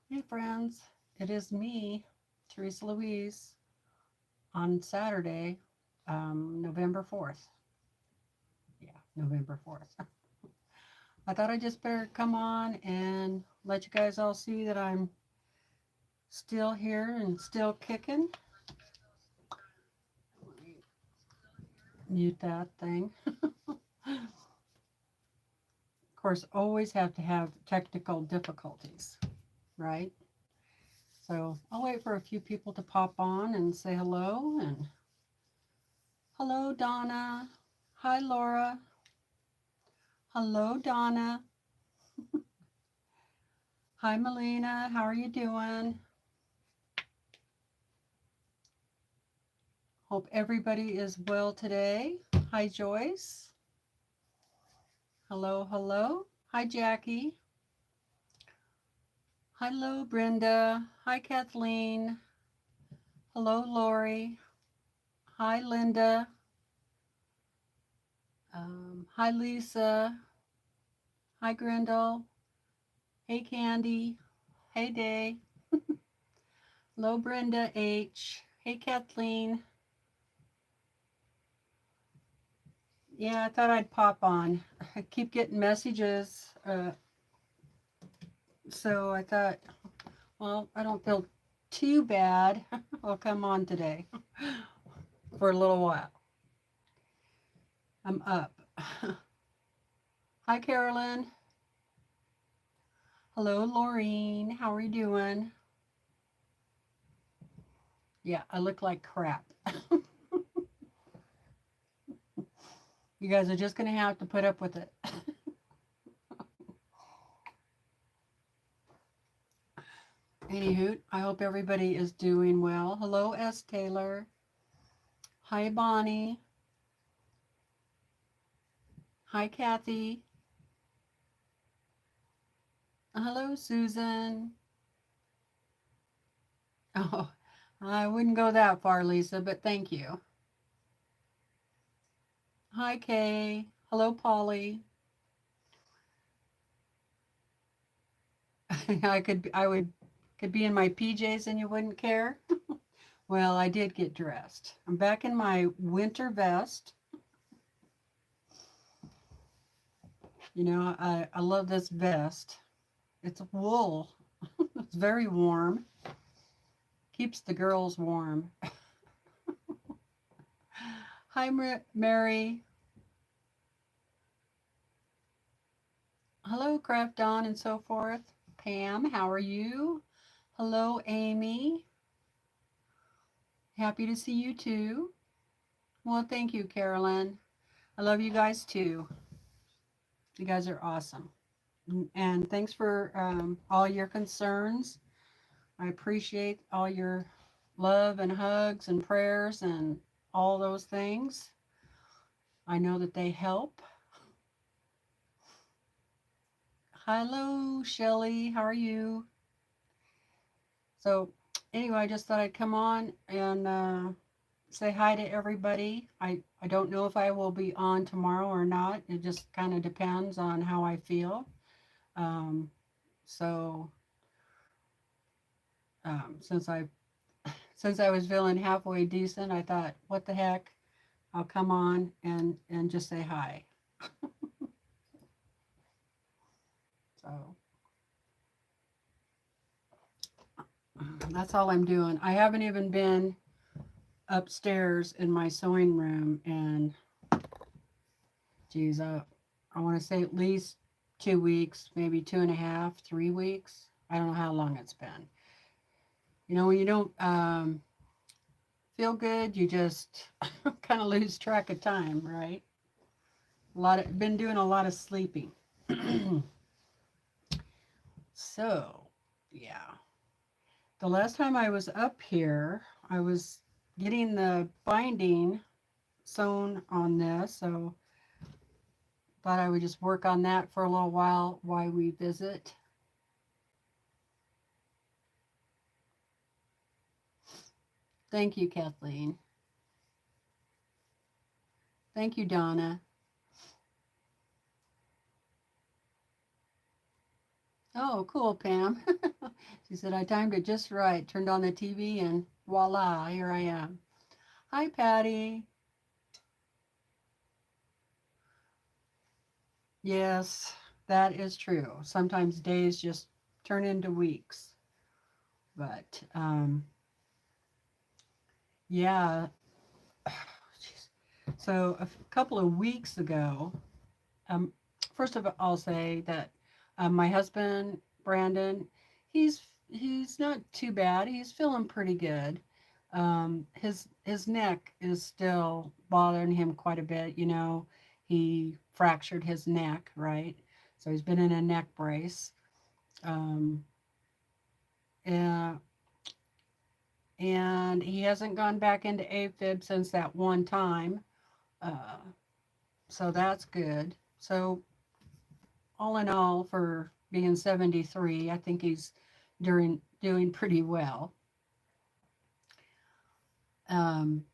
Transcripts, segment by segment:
Hey friends, it is me, TeresaLouise, on Saturday, November 4th. Yeah, November 4th. I thought I just better come on and let you guys all see that I'm still here and still kicking. Let me mute that thing. Of course, always have to have technical difficulties, right? So I'll wait for a few people to pop on and say hello. And hello, Donna. Hi, Laura. Hello, Donna. Hi, Melina. How are you doing? Hope everybody is well today. Hi, Joyce. Hello, hello. Hi, Jackie. Hello, Brenda. Hi, Kathleen. Hello, Lori. Hi, Linda. Hi, Lisa. Hi, Grindle. Hey, Candy. Hey, Day. Hello, Brenda H. Hey, Kathleen. Yeah, I thought I'd pop on. I keep getting messages, so I thought, well, I don't feel too bad. I'll come on today for a little while. I'm up. Hi, Carolyn. Hello, Laureen. How are you doing? Yeah, I look like crap. You guys are just going to have to put up with it. Anywho, I hope everybody is doing well. Hello, S. Taylor. Hi, Bonnie. Hi, Kathy. Hello, Susan. Oh, I wouldn't go that far, Lisa, but thank you. Hi, Kay. Hello, Polly. I could be in my PJs and you wouldn't care. Well, I did get dressed. I'm back in my winter vest. You know, I love this vest. It's wool. It's very warm. Keeps the girls warm. Hi, Mary. Hello, Craft Dawn and so forth. Pam, how are you? Hello, Amy. Happy to see you too. Well, thank you, Carolyn. I love you guys too. You guys are awesome. And thanks for all your concerns. I appreciate all your love and hugs and prayers and all those things. I know that they help. Hello, Shelly. How are you? So, anyway, I just thought I'd come on and say hi to everybody. I don't know if I will be on tomorrow or not. It just kind of depends on how I feel. Um, so, since I was feeling halfway decent, I thought, what the heck? I'll come on and just say hi. So that's all I'm doing. I haven't even been upstairs in my sewing room, and geez, I want to say at least 2 weeks, maybe 2.5, 3 weeks. I don't know how long it's been. You know, when you don't feel good, you just kind of lose track of time, right? Been doing a lot of sleeping. So, yeah. The last time I was up here, I was getting the binding sewn on this, so thought I would just work on that for a little while we visit. Thank you, Kathleen. Thank you, Donna. Oh, cool, Pam. She said, I timed it just right, turned on the TV, and voila, here I am. Hi, Patty. Yes, that is true. Sometimes days just turn into weeks. But yeah, jeez. So a couple of weeks ago, um, first of all, I'll say that my husband Brandon, he's not too bad. He's feeling pretty good. His neck is still bothering him quite a bit. You know, he fractured his neck, right? So he's been in a neck brace. Um, and, and he hasn't gone back into AFib since that one time. Uh, so that's good. So all in all, for being 73, I think he's doing pretty well. Um,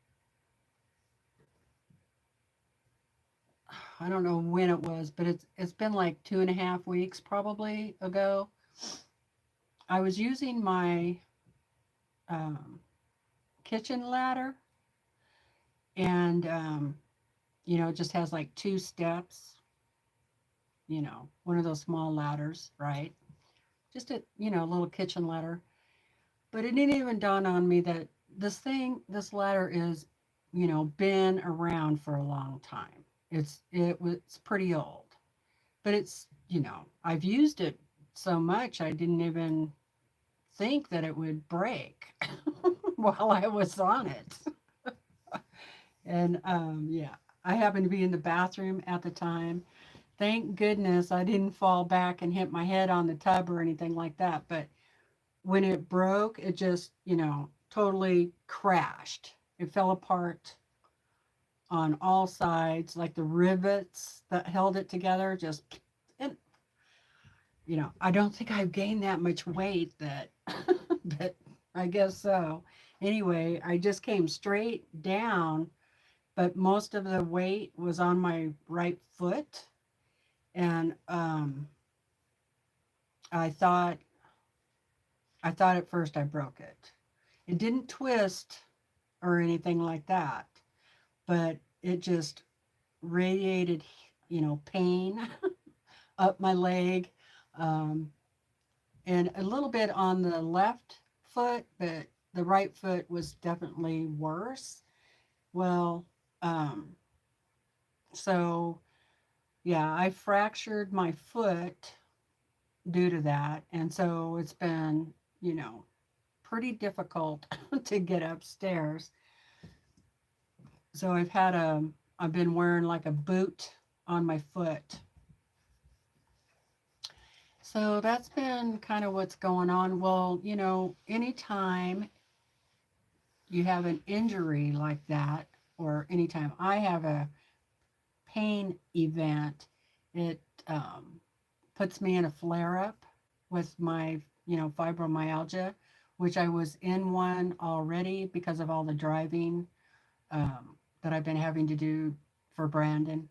I don't know when it was, but it's been like 2.5 weeks probably ago. I was using my um, kitchen ladder, and it just has like 2 steps. One of those small ladders, right? Just a little kitchen ladder. But it didn't even dawn on me that this ladder is, been around for a long time. It was pretty old, but I've used it so much I didn't even think that it would break while I was on it. And yeah, I happened to be in the bathroom at the time. Thank goodness I didn't fall back and hit my head on the tub or anything like that. But when it broke, it just, totally crashed. It fell apart on all sides, like the rivets that held it together just, and I don't think I've gained that much weight that, but I guess so. Anyway, I just came straight down, but most of the weight was on my right foot. And I thought, I thought at first I broke it. It didn't twist or anything like that, but it just radiated, pain up my leg, um, and a little bit on the left foot, but the right foot was definitely worse. Well, um, so yeah, I fractured my foot due to that, and so it's been, pretty difficult to get upstairs. So I've been wearing like a boot on my foot. So that's been kind of what's going on. Well, anytime you have an injury like that, or anytime I have a pain event, it puts me in a flare up with my, fibromyalgia, which I was in one already because of all the driving that I've been having to do for Brandon.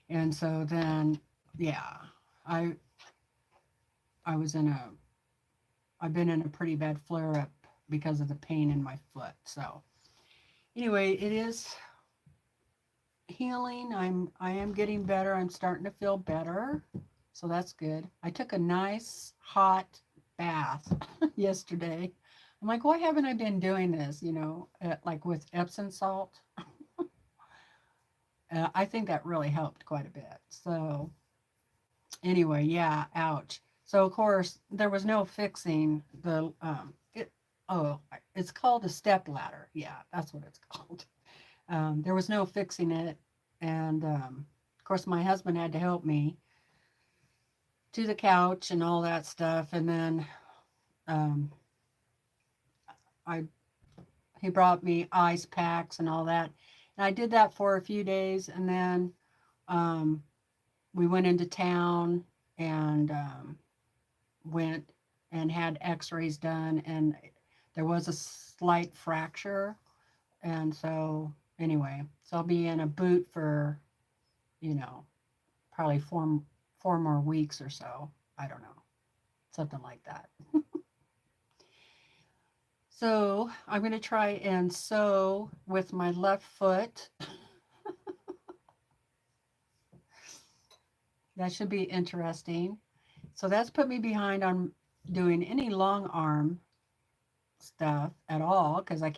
And so then, yeah, I I was in a I've been in a pretty bad flare up because of the pain in my foot. So anyway, it is healing. I am getting better. I'm starting to feel better. So that's good. I took a nice hot bath yesterday. I'm like, why haven't I been doing this? Like with Epsom salt. I think that really helped quite a bit. So anyway, yeah, ouch. So of course there was no fixing the oh, it's called a step ladder. Yeah, that's what it's called. There was no fixing it, and of course my husband had to help me to the couch and all that stuff, and then um, I he brought me ice packs and all that, and I did that for a few days, and then um, we went into town and went and had x-rays done, and there was a slight fracture. And so anyway, so I'll be in a boot for, you know, probably four more weeks or so. I don't know. something like that. So I'm going to try and sew with my left foot. That should be interesting. So that's put me behind on doing any long arm stuff at all because I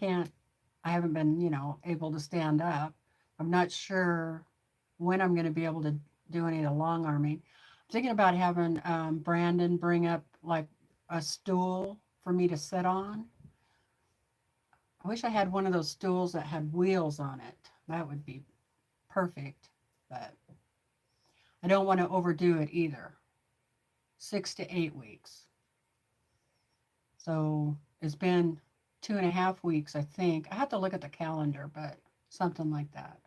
haven't been, able to stand up. I'm not sure when I'm going to be able to do any of the long arming. I'm thinking about having Brandon bring up like a stool for me to sit on. I wish I had one of those stools that had wheels on it. That would be perfect, but I don't want to overdo it either. 6 to 8 weeks. So it's been 2.5 weeks, I think. I have to look at the calendar, but something like that.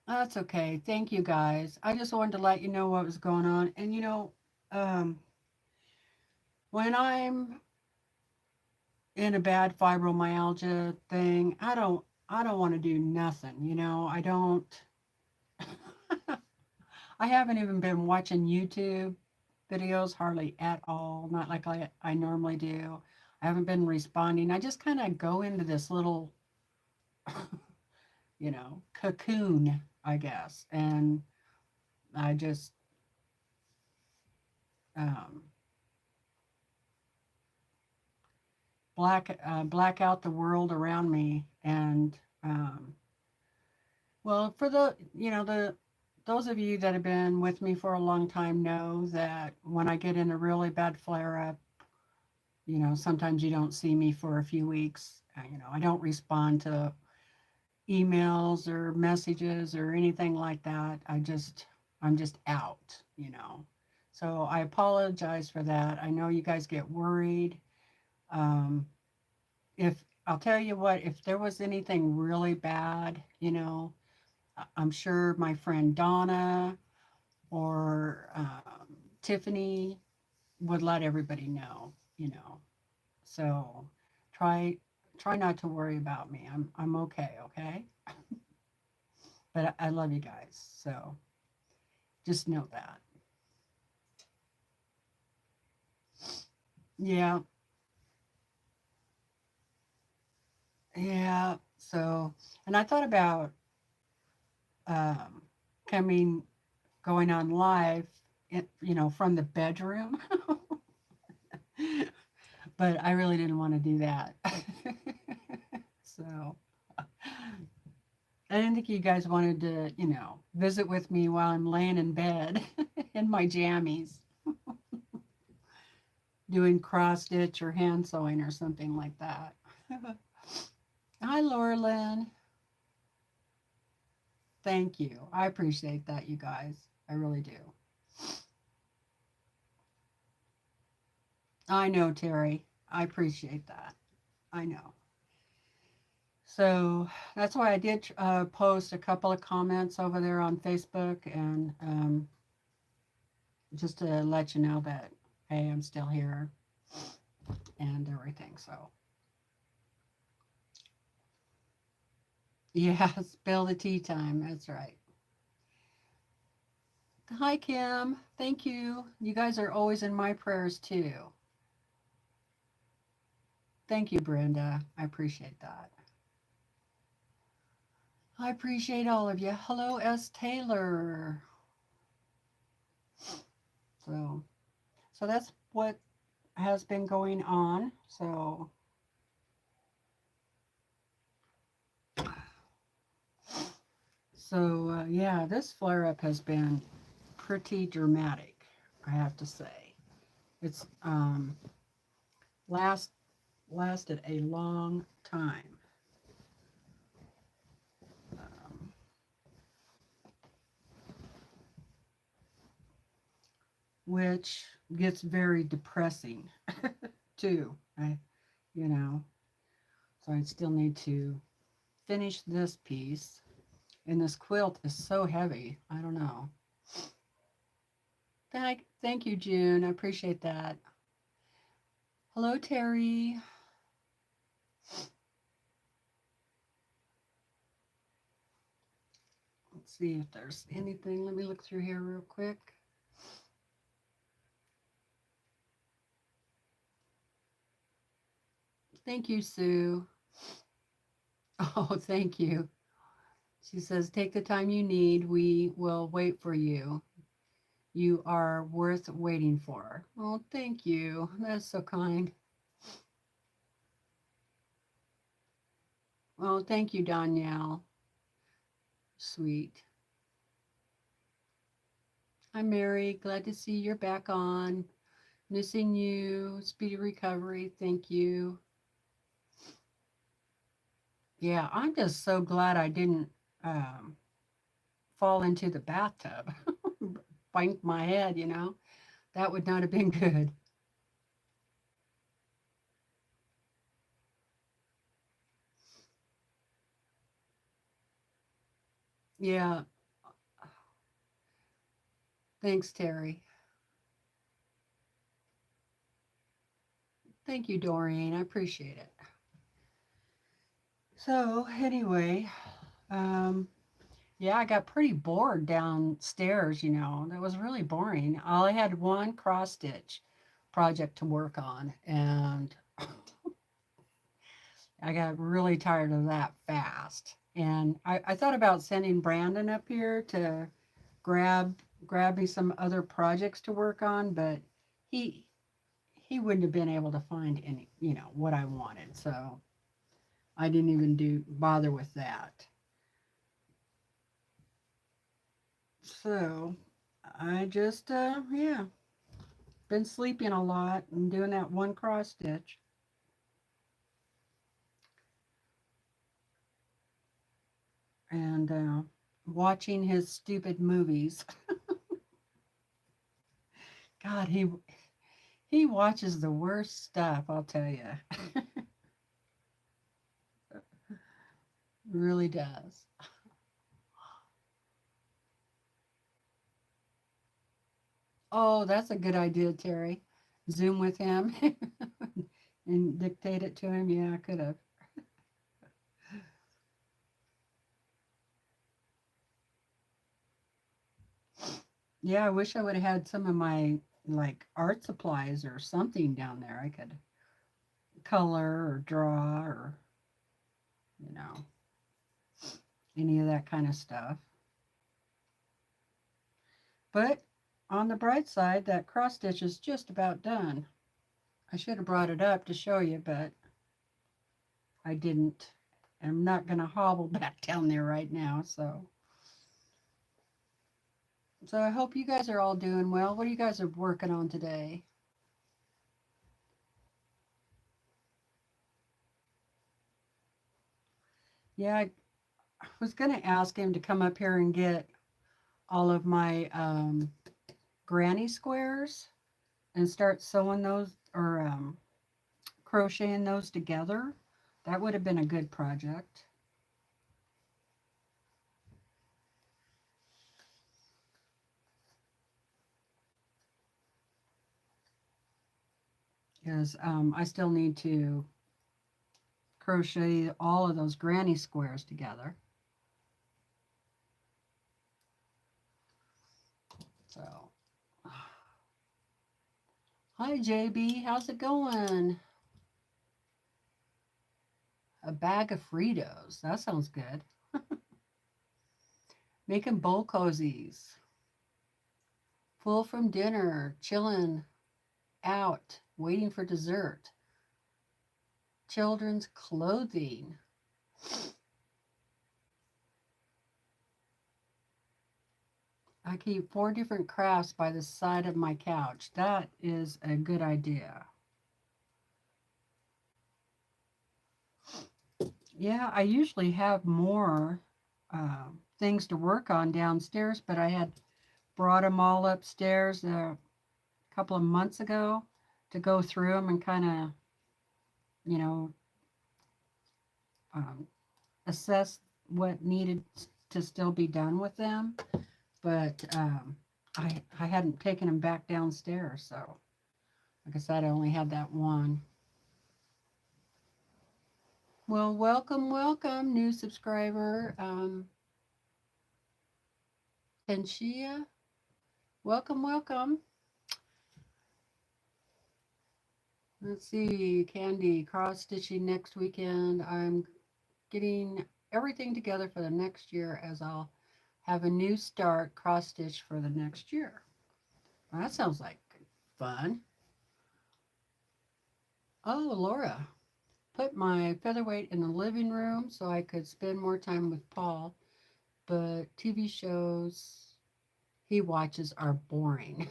That's okay. Thank you guys. I just wanted to let you know what was going on. And um, when I'm in a bad fibromyalgia thing, I don't want to do nothing. I don't. I haven't even been watching YouTube videos hardly at all. Not like I normally do. I haven't been responding. I just kind of go into this little, cocoon, I guess, and I just um, black out the world around me. And well, for those of you that have been with me for a long time know that when I get in a really bad flare up, sometimes you don't see me for a few weeks. I don't respond to emails or messages or anything like that. I'm just out. So I apologize for that. I know you guys get worried. Um, if I'll tell you what, if there was anything really bad, I'm sure my friend Donna or Tiffany would let everybody know. So try not to worry about me. I'm okay, okay? But I love you guys. So just know that. Yeah. Yeah. So, and I thought about um, coming, going on live, from the bedroom, but I really didn't want to do that. So I didn't think you guys wanted to, visit with me while I'm laying in bed in my jammies doing cross stitch or hand sewing or something like that. Hi, Laura Lynn. Thank you. I appreciate that, you guys. I really do. I know, Terry. I appreciate that. I know. So that's why I did post a couple of comments over there on Facebook and just to let you know that, hey, I'm still here and everything. So, yeah, spill the tea time. That's right. Hi, Kim. Thank you. You guys are always in my prayers, too. Thank you, Brenda. I appreciate that. I appreciate all of you. Hello, S. Taylor. So, so that's what has been going on. So yeah, this flare up has been pretty dramatic, I have to say. It's lasted a long time. Um, which gets very depressing too. You know, so I still need to finish this piece. And this quilt is so heavy. I don't know. Thank you, June. I appreciate that. Hello, Terry. Let's see if there's anything. Let me look through here real quick. Thank you, Sue. Oh, thank you. She says, take the time you need. We will wait for you. You are worth waiting for. Oh, thank you. That's so kind. Oh, thank you, Danielle. Sweet. Hi, Mary. Glad to see you're back on. Missing you. Speedy recovery. Thank you. Yeah, I'm just so glad I didn't um, fall into the bathtub. Banged my head, you know. That would not have been good. Yeah. Thanks, Terry. Thank you, Doreen. I appreciate it. So, anyway, um, yeah, I got pretty bored downstairs, you know. That was really boring. All I had one cross stitch project to work on, and I got really tired of that fast. And I thought about sending Brandon up here to grab grab me some other projects to work on, but he he wouldn't have been able to find any, you know, what I wanted. So I didn't even bother with that. So I just yeah, been sleeping a lot and doing that one cross stitch and watching his stupid movies. God, he watches the worst stuff, I'll tell you. Really does. Oh, that's a good idea, Terry. Zoom with him and dictate it to him. Yeah, I could have. Yeah, I wish I would have had some of my like art supplies or something down there. I could color or draw or, you know, any of that kind of stuff. But on the bright side, that cross stitch is just about done. I should have brought it up to show you, but I didn't. I'm not going to hobble back down there right now. So I hope you guys are all doing well. What are you guys are working on today? Yeah, I was going to ask him to come up here and get all of my granny squares and start sewing those or crocheting those together. That would have been a good project. Because I still need to crochet all of those granny squares together. So, hi JB, how's it going? A bag of Fritos. That sounds good. Making bowl cozies. Full from dinner, chilling out, waiting for dessert. Children's clothing. I keep 4 different crafts by the side of my couch. That is a good idea. Yeah, I usually have more things to work on downstairs, but I had brought them all upstairs a couple of months ago to go through them and kind of, you know, um, assess what needed to still be done with them. But I hadn't taken them back downstairs, so like I said, I only had that one. Well, welcome, welcome, new subscriber, Penshia. Welcome, welcome. Let's see, Candy, cross stitching next weekend. I'm getting everything together for the next year as I'll have a new start cross stitch for the next year. Well, that sounds like fun. Oh, Laura, put my featherweight in the living room so I could spend more time with Paul, but TV shows he watches are boring.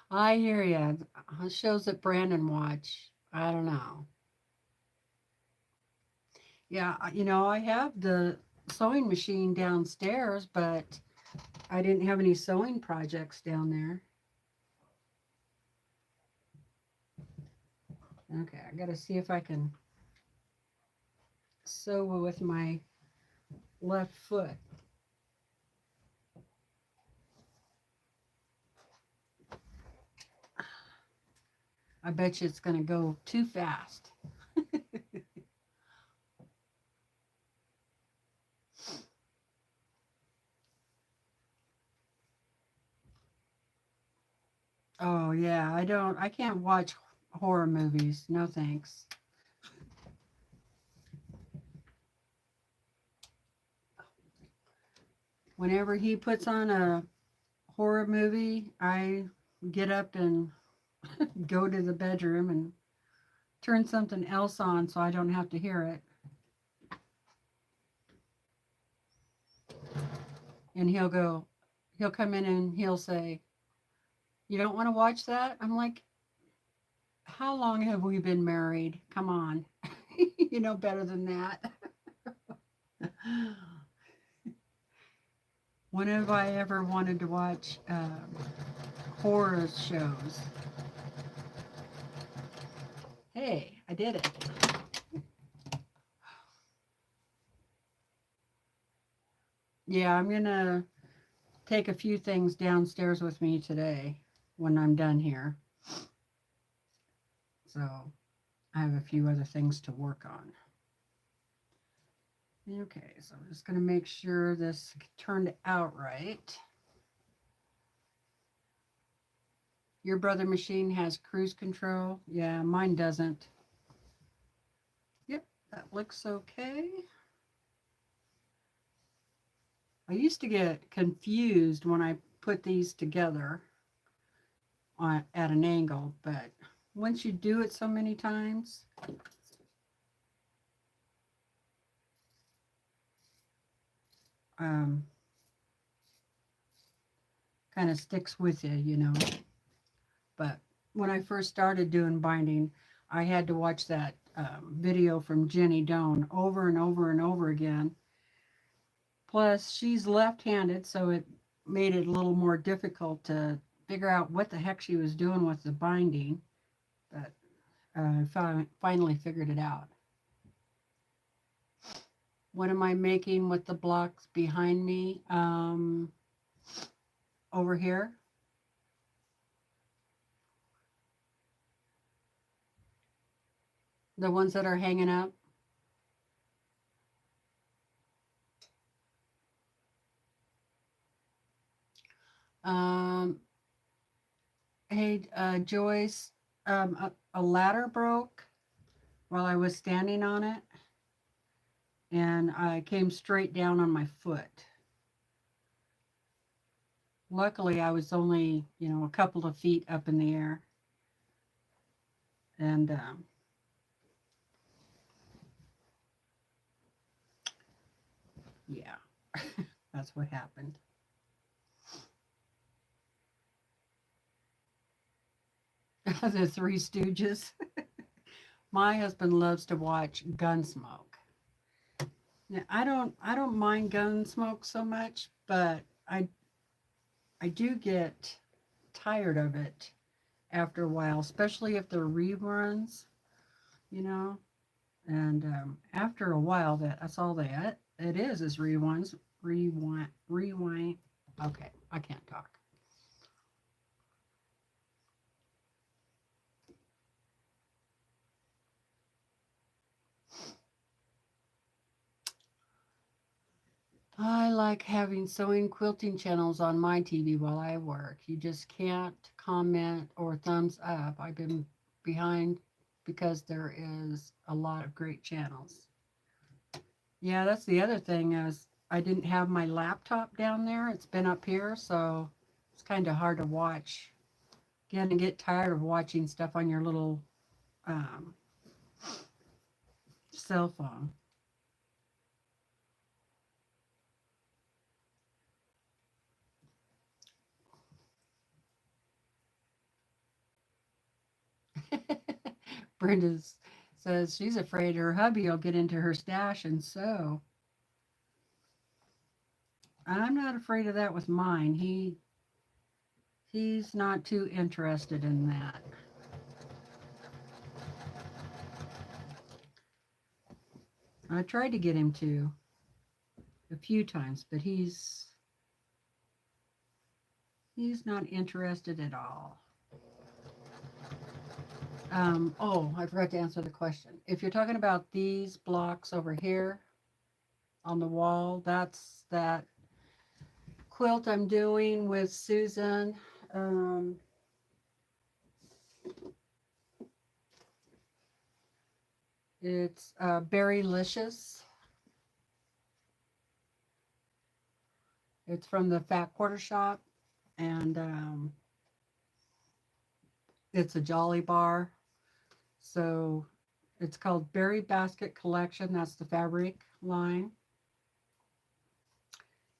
I hear you. Shows that Brandon watch. I don't know. Yeah, I have the sewing machine downstairs, but I didn't have any sewing projects down there. Okay, I gotta see if I can sew with my left foot. I bet you it's gonna go too fast. Oh yeah, I can't watch horror movies. No thanks. Whenever he puts on a horror movie, I get up and go to the bedroom and turn something else on so I don't have to hear it. And he'll come in and he'll say, "You don't want to watch that?" I'm like, "How long have we been married? Come on." You know better than that. When have I ever wanted to watch horror shows? Hey, I did it. Yeah, I'm going to take a few things downstairs with me today when I'm done here. So I have a few other things to work on. Okay, so I'm just going to make sure this turned out right. Your brother machine has cruise control. Yeah, mine doesn't. Yep, that looks okay. I used to get confused when I put these together at an angle, but once you do it so many times, kind of sticks with you, But when I first started doing binding, I had to watch that video from Jenny Doan over and over and over again. Plus, she's left-handed, so it made it a little more difficult to figure out what the heck she was doing with the binding. But I finally figured it out. What am I making with the blocks behind me? Over here. The ones that are hanging up. Um, hey, Joyce, a ladder broke while I was standing on it, and I came straight down on my foot. Luckily, I was only, a couple of feet up in the air. And yeah, that's what happened. The Three Stooges. My husband loves to watch Gunsmoke. Now, I don't mind Gunsmoke so much, but I do get tired of it after a while, especially if they're reruns, you know. And after a while, that's all it is rewinds, rewind. Okay, I can't talk. I like having sewing quilting channels on my TV while I work. You just can't comment or thumbs up. I've been behind because there is a lot of great channels. Yeah, that's the other thing is I didn't have my laptop down there. It's been up here, so it's kind of hard to watch. Again, and get tired of watching stuff on your little um, cell phone. Brenda says she's afraid her hubby will get into her stash and sew. I'm not afraid of that with mine. He's not too interested in that. I tried to get him to a few times, but he's not interested at all. Oh, I forgot to answer the question. If you're talking about these blocks over here on the wall, that's that quilt I'm doing with Susan. It's Berrylicious. It's from the Fat Quarter Shop, and it's a Jolly Bar. So it's called Berry Basket Collection. That's the fabric line.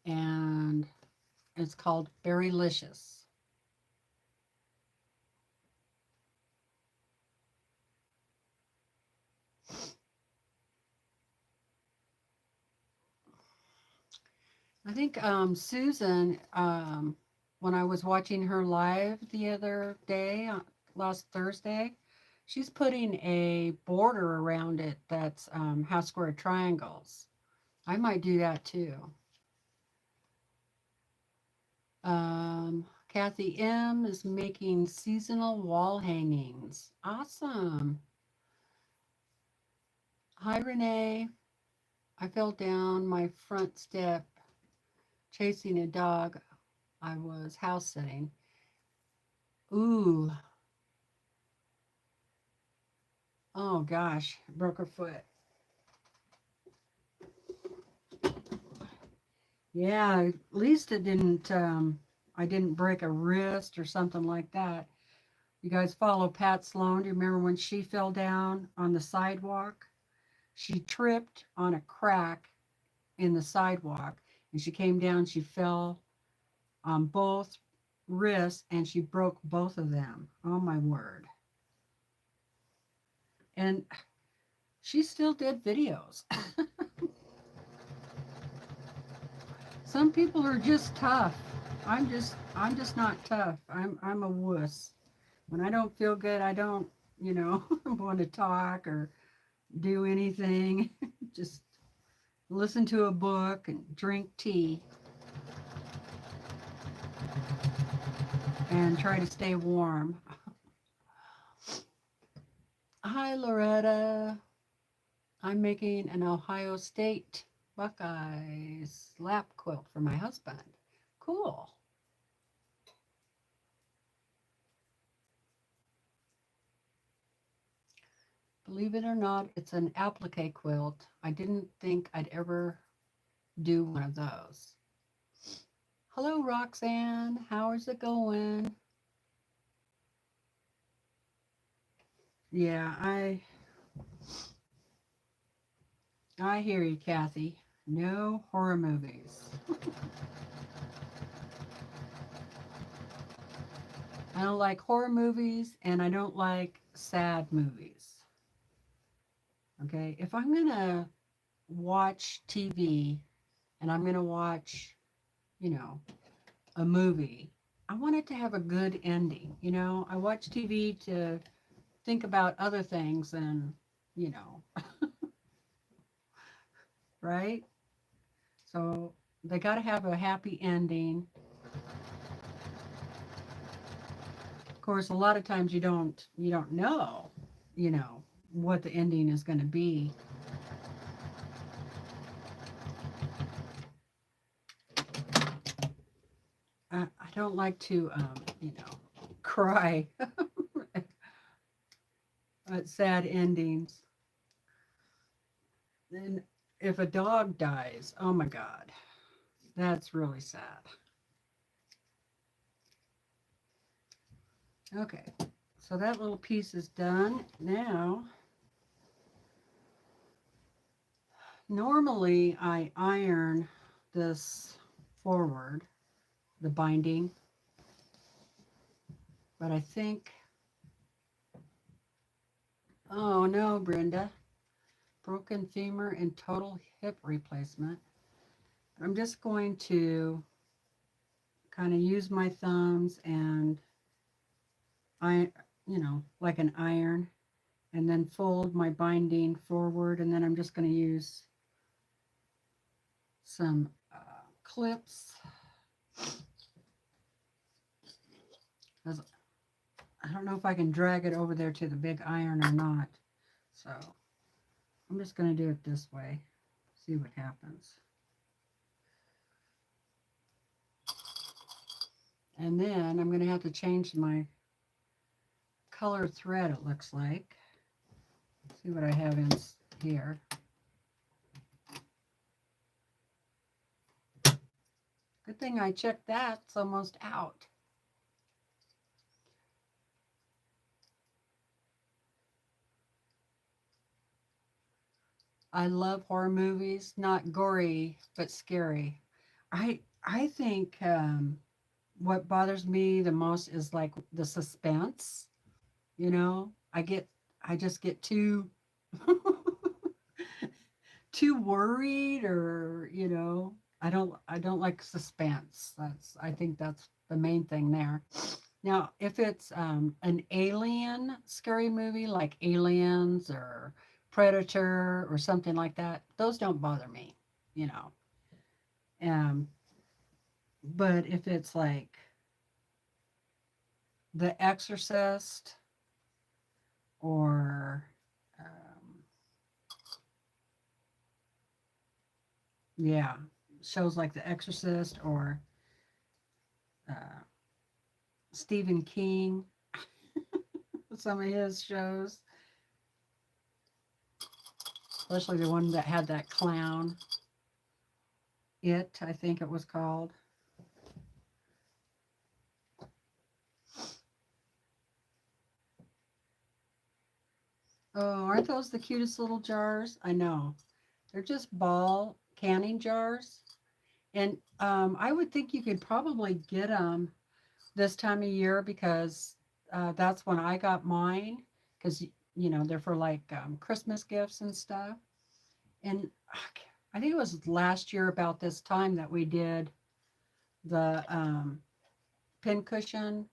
And it's called Berrylicious. I think Susan, when I was watching her live the other day, last Thursday, she's putting a border around it that's half square triangles. I might do that too. Kathy M is making seasonal wall hangings. Awesome. Hi, Renee. I fell down my front step chasing a dog. I was house sitting. Ooh. Oh gosh, broke her foot. Yeah, at least it didn't, I didn't break a wrist or something like that. You guys follow Pat Sloan. Do you remember when she fell down on the sidewalk? She tripped on a crack in the sidewalk and she came down. She fell on both wrists and she broke both of them. Oh my word. And she still did videos. Some people are just tough. I'm just not tough. I'm a wuss. When I don't feel good, I don't, want to talk or do anything. Just listen to a book and drink tea and try to stay warm. Hi, Loretta. I'm making an Ohio State Buckeyes lap quilt for my husband. Cool. Believe it or not, it's an applique quilt. I didn't think I'd ever do one of those. Hello, Roxanne. How is it going? Yeah, I hear you, Kathy. No horror movies. I don't like horror movies and I don't like sad movies. Okay, if I'm gonna watch TV and I'm gonna watch, a movie, I want it to have a good ending. I watch TV to think about other things and, right? So they got to have a happy ending. Of course, a lot of times you don't know, what the ending is going to be. don't like to, you know, cry at sad endings. And if a dog dies, oh my God, that's really sad. Okay, so that little piece is done. Now, normally I iron this forward, the binding, but I think, oh no, Brenda, broken femur and total hip replacement. I'm just going to kind of use my thumbs and you know, like an iron, and then fold my binding forward, and then I'm just going to use some clips. I don't know if I can drag it over there to the big iron or not, so I'm just going to do it this way, see what happens. And then I'm going to have to change my color thread, it looks like. See what I have in here. Good thing I checked that. It's almost out. I love horror movies, not gory, but scary. I think what bothers me the most is like the suspense. You know, I just get too too worried, or you know, I don't like suspense. I think that's the main thing there. Now, if it's an alien scary movie like Aliens or Predator or something like that, those don't bother me, you know. Um, but if it's like The Exorcist or yeah, shows like The Exorcist or uh, Stephen King, some of his shows, especially the one that had that clown, It, I think it was called. Oh, aren't those the cutest little jars? I know. They're just ball canning jars. And I would think you could probably get them this time of year because that's when I got mine. Because, you know, they're for like Christmas gifts and stuff. And I think it was last year about this time that we did the pin cushion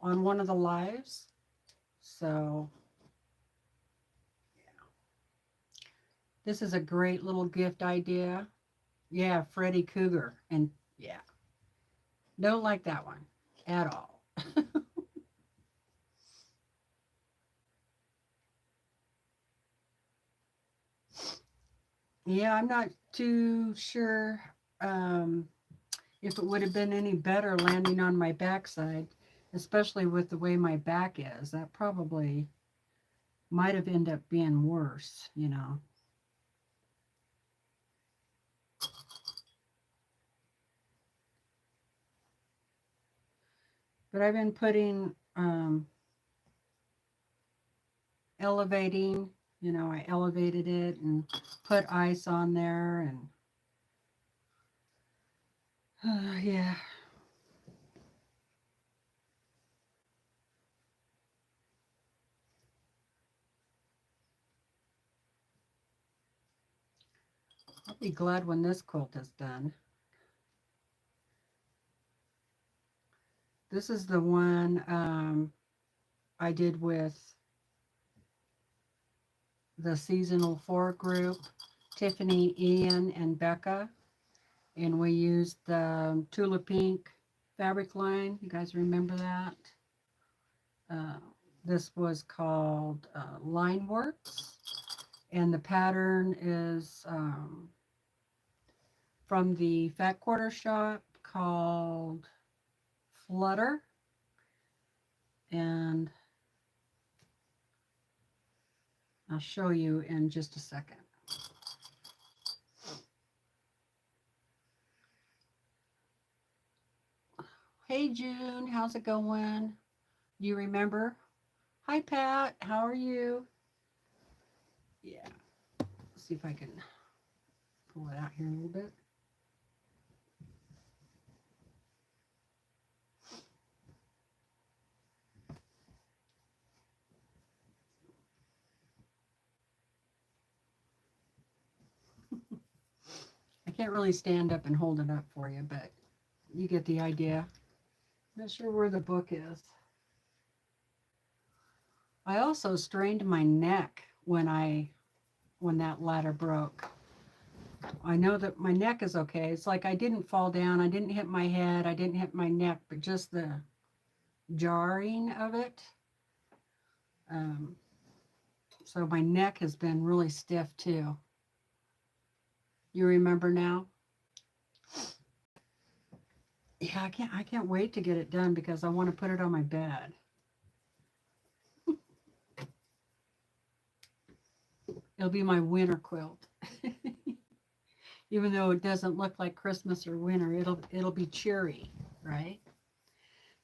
on one of the lives. So this is a great little gift idea. Yeah, Freddy Cougar. And yeah, don't like that one at all. Yeah, I'm not too sure if it would have been any better landing on my backside, especially with the way my back is. That probably might have ended up being worse, you know. But I've been putting elevating, you know, I elevated it and put ice on there, and yeah. I'll be glad when this quilt is done. This is the one I did with the Seasonal 4 group, Tiffany, Ian, and Becca. And we used the Tula Pink fabric line. You guys remember that? Uh, this was called Line Works. And the pattern is from the Fat Quarter Shop called Flutter, and I'll show you in just a second. Hey June, how's it going? You remember? Hi Pat, how are you? Yeah, let's see if I can pull it out here a little bit. I can't really stand up and hold it up for you, but you get the idea. Not sure where the book is. I also strained my neck when that ladder broke. I know that my neck is okay. It's like I didn't fall down. I didn't hit my head. I didn't hit my neck, but just the jarring of it. So my neck has been really stiff too. You remember now? Yeah, I can't wait to get it done because I want to put it on my bed. It'll be my winter quilt. Even though it doesn't look like Christmas or winter, it'll be cheery, right?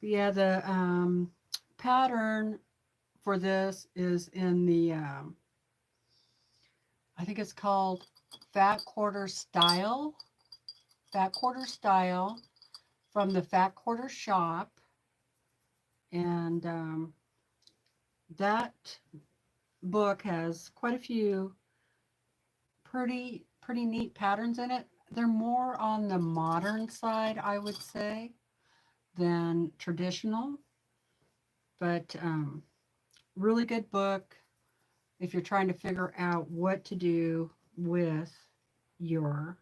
But yeah, the pattern for this is in the I think it's called Fat Quarter Style. Fat Quarter Style from the Fat Quarter Shop. And that book has quite a few pretty neat patterns in it. They're more on the modern side, I would say, than traditional. But really good book if you're trying to figure out what to do with your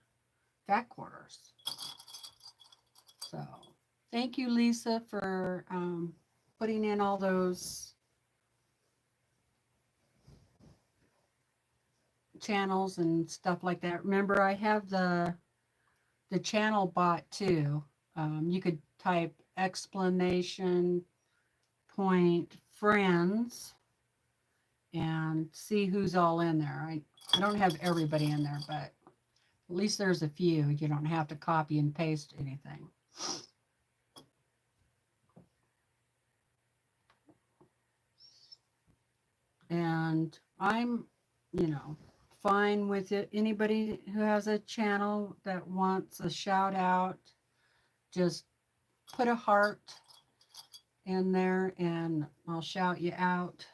fat quarters. So thank you, Lisa, for putting in all those channels and stuff like that. Remember, I have the channel bot too. You could type explanation point friends and see who's all in there. I don't have everybody in there, but at least there's a few. You don't have to copy and paste anything. And I'm, fine with it. Anybody who has a channel that wants a shout out, just put a heart in there and I'll shout you out.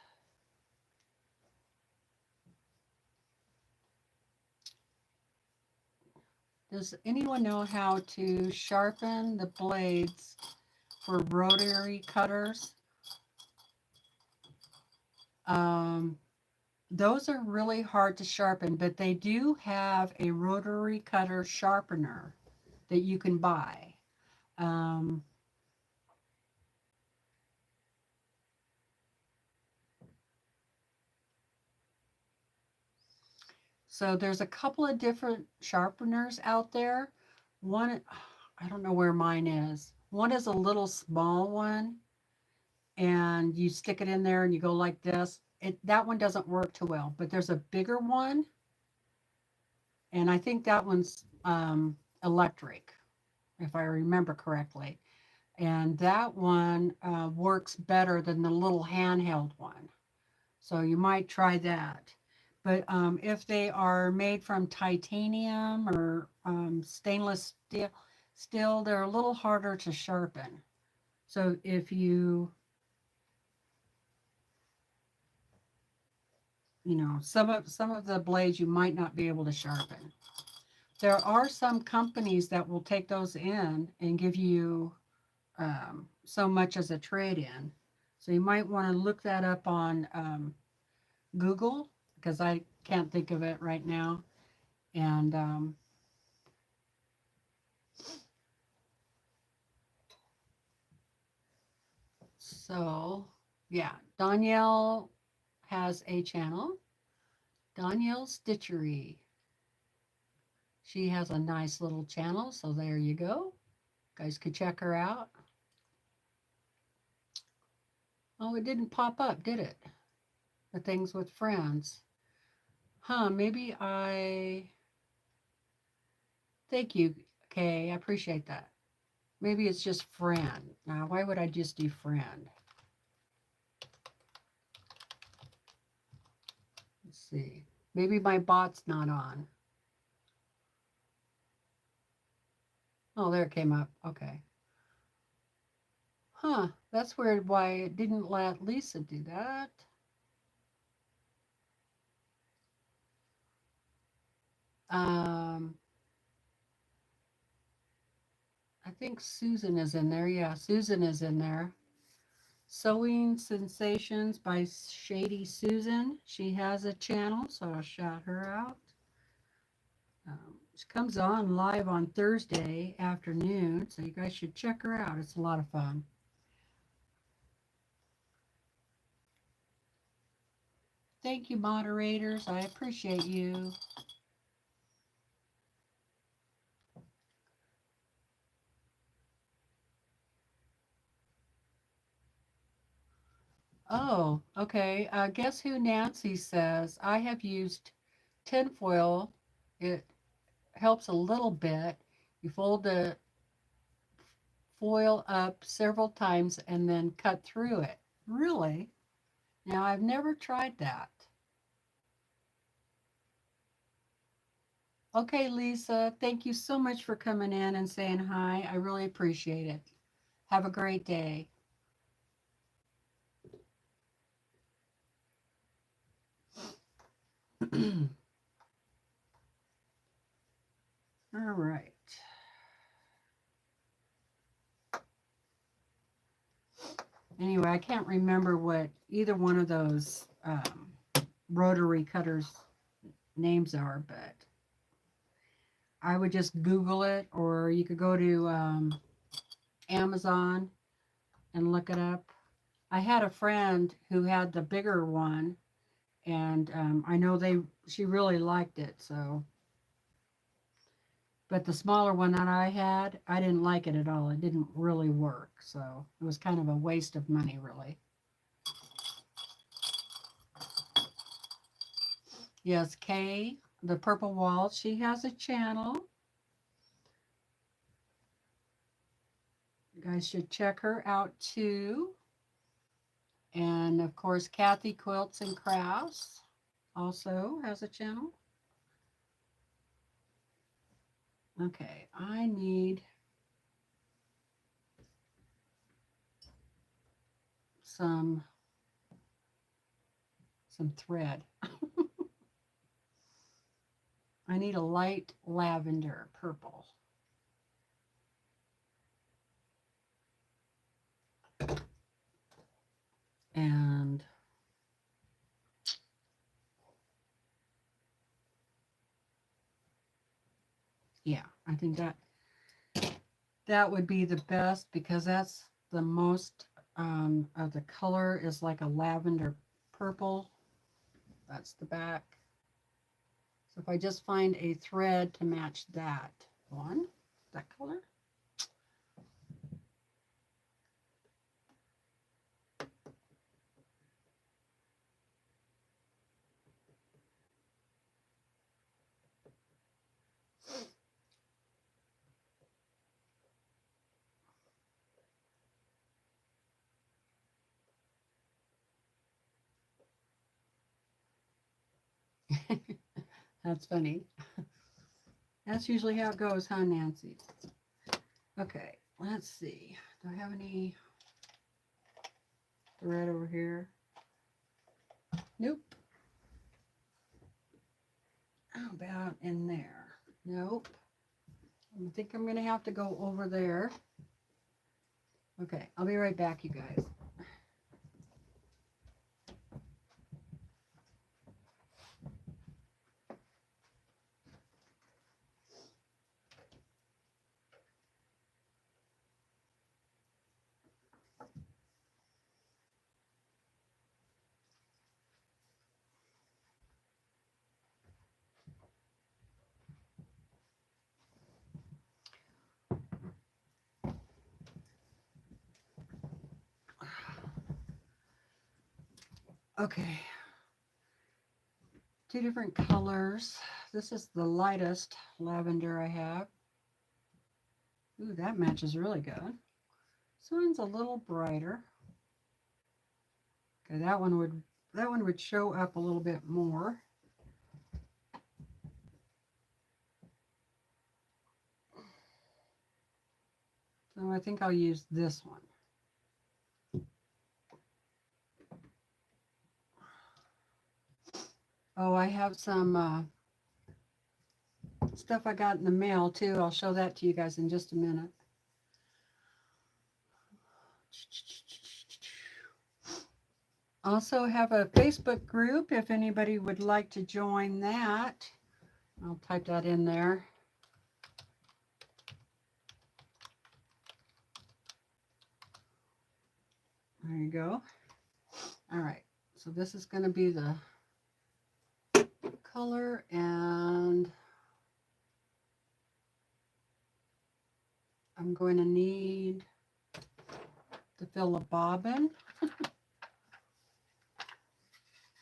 Does anyone know how to sharpen the blades for rotary cutters? Those are really hard to sharpen, but they do have a rotary cutter sharpener that you can buy. So there's a couple of different sharpeners out there. One, I don't know where mine is. One is a little small one, and you stick it in there and you go like this. That one doesn't work too well, but there's a bigger one, and I think that one's electric, if I remember correctly. And that one works better than the little handheld one. So you might try that. But if they are made from titanium or stainless steel, they're a little harder to sharpen. So if some of the blades you might not be able to sharpen. There are some companies that will take those in and give you so much as a trade-in. So you might want to look that up on Google, because I can't think of it right now. And so, yeah, Danielle has a channel, Danielle Stitchery. She has a nice little channel, so there you go. Guys could check her out. Oh, it didn't pop up, did it? The things with friends. Huh, maybe I... Thank you, Kay. I appreciate that. Maybe it's just friend. Now, why would I just do friend? Let's see. Maybe my bot's not on. Oh, there it came up. Okay. Huh, that's weird why it didn't let Lisa do that. I think Susan is in there. Yeah, Susan is in there. Sewing Sensations by Shady Susan. She has a channel, so I'll shout her out. She comes on live on Thursday afternoon, so you guys should check her out. It's a lot of fun. Thank you, moderators. I appreciate you. Oh, okay. Guess who Nancy says? I have used tinfoil. It helps a little bit. You fold the foil up several times and then cut through it. Really? Now, I've never tried that. Okay, Lisa, thank you so much for coming in and saying hi. I really appreciate it. Have a great day. All right. Anyway, I can't remember what either one of those rotary cutters names are, but I would just Google it, or you could go to Amazon and look it up. I had a friend who had the bigger one, and I know she really liked it. So, but the smaller one that I had, I didn't like it at all. It didn't really work, so it was kind of a waste of money, really. Yes, Kay, the Purple Wall, she has a channel. You guys should check her out too. And of course, Kathy Quilts and Crafts also has a channel. Okay, I need some thread. I need a light lavender purple. And yeah, I think that would be the best, because that's the most of the color is like a lavender purple. That's the back. So if I just find a thread to match that one, that color. That's funny. That's usually how it goes, huh, Nancy? Okay, let's see. Do I have any thread over here? Nope. How about in there? Nope. I think I'm going to have to go over there. Okay, I'll be right back, you guys. Okay, 2 different colors. This is the lightest lavender I have. Ooh, that matches really good. This one's a little brighter. Okay, that one would show up a little bit more. So I think I'll use this one. Oh, I have some stuff I got in the mail too. I'll show that to you guys in just a minute. Also have a Facebook group if anybody would like to join that. I'll type that in there. There you go. All right, so this is going to be the color, and I'm going to need to fill a bobbin.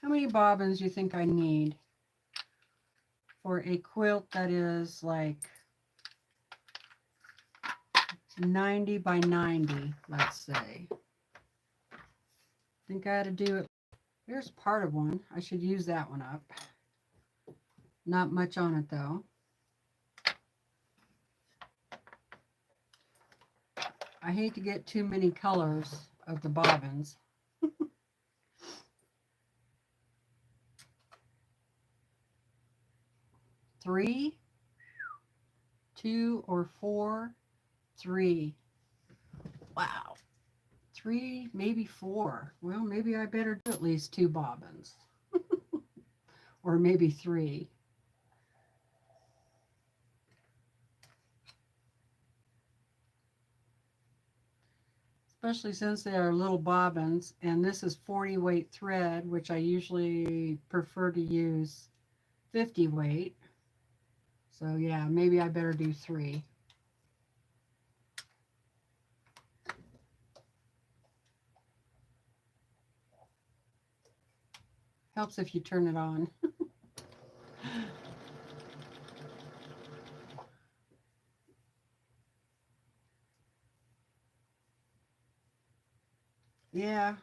How many bobbins do you think I need for a quilt that is like 90 by 90, let's say? I think I had to do it. Here's part of one. I should use that one up. Not much on it though. I hate to get too many colors of the bobbins. 3, 2 or 4, 3. Wow. 3, maybe 4. Well, maybe I better do at least 2 bobbins. Or maybe 3. Especially since they are little bobbins, and this is 40 weight thread, which I usually prefer to use 50 weight. So yeah, maybe I better do 3. Helps if you turn it on. Yeah,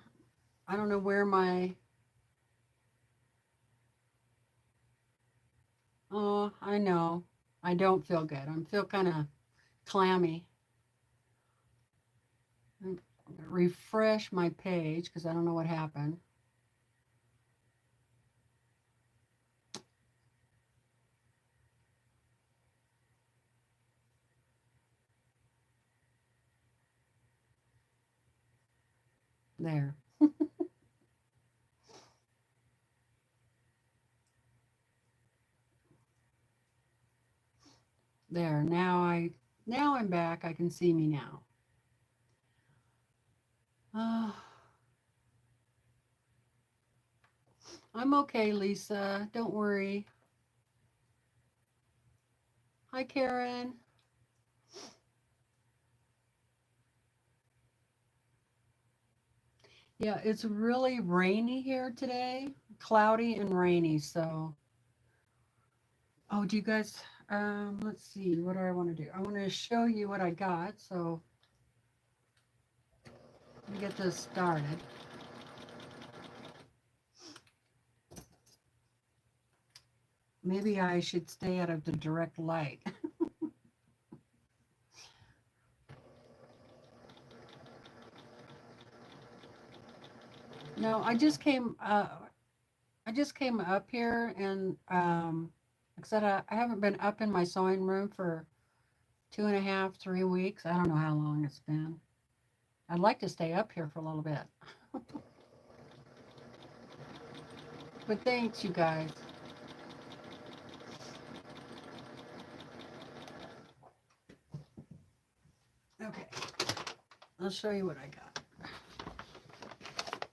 I don't know where my... Oh, I know. I don't feel good. I feel kind of clammy. I'm gonna refresh my page because I don't know what happened. There. There. Now I'm back. I can see me now. I'm okay, Lisa. Don't worry. Hi, Karen. Yeah, it's really rainy here today. Cloudy and rainy, so. Oh, do you guys, let's see, what do I want to do? I want to show you what I got, so let me get this started. Maybe I should stay out of the direct light. No, I just came up here, and like I said, I haven't been up in my sewing room for 2.5, 3 weeks. I don't know how long it's been. I'd like to stay up here for a little bit. But thanks, you guys. Okay, I'll show you what I got.